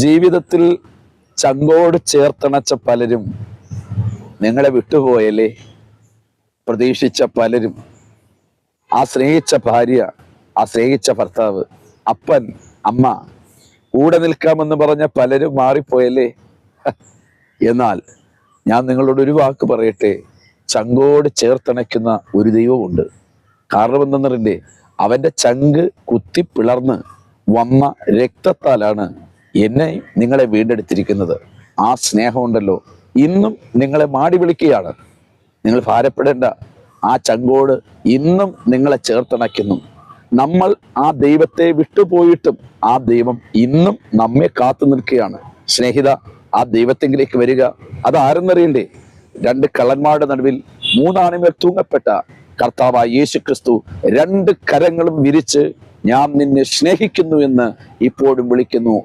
ജീവിതത്തിൽ ചങ്കോട് ചേർത്തണച്ച പലരും നിങ്ങളെ വിട്ടുപോയല്ലേ. പ്രതീക്ഷിച്ച പലരും, ആ സ്നേഹിച്ച ഭാര്യ, ആ സ്നേഹിച്ച ഭർത്താവ്, അപ്പൻ, അമ്മ, കൂടെ നിൽക്കാമെന്ന് പറഞ്ഞ പലരും മാറിപ്പോയല്ലേ. എന്നാൽ ഞാൻ നിങ്ങളോട് ഒരു വാക്ക് പറയട്ടെ, ചങ്കോട് ചേർത്തണയ്ക്കുന്ന ഒരു ദൈവമുണ്ട്. കാരണം എന്തെന്നറിയില്ലേ, അവൻ്റെ ചങ്ക് കുത്തിപ്പിളർന്ന് വന്ന രക്തത്താലാണ് എന്നെ നിങ്ങളെ വീണ്ടെടുത്തിരിക്കുന്നത്. ആ സ്നേഹമുണ്ടല്ലോ ഇന്നും നിങ്ങളെ മാടി വിളിക്കുകയാണ്. നിങ്ങൾ ഭാരപ്പെടേണ്ട, ആ ചങ്കോട് ഇന്നും നിങ്ങളെ ചേർത്തണയ്ക്കുന്നു. നമ്മൾ ആ ദൈവത്തെ വിട്ടുപോയിട്ടും ആ ദൈവം ഇന്നും നമ്മെ കാത്തു നിൽക്കുകയാണ്. സ്നേഹിത, ആ ദൈവത്തെങ്കിലേക്ക് വരിക. അത് ആരെന്നറിയണ്ടേ? രണ്ട് കള്ളന്മാരുടെ നടുവിൽ മൂന്നാണിമേൽ തൂങ്ങപ്പെട്ട കർത്താവായ യേശു ക്രിസ്തു രണ്ട് കരങ്ങളും വിരിച്ച് ഞാൻ നിന്നെ സ്നേഹിക്കുന്നു എന്ന് ഇപ്പോഴും വിളിക്കുന്നു.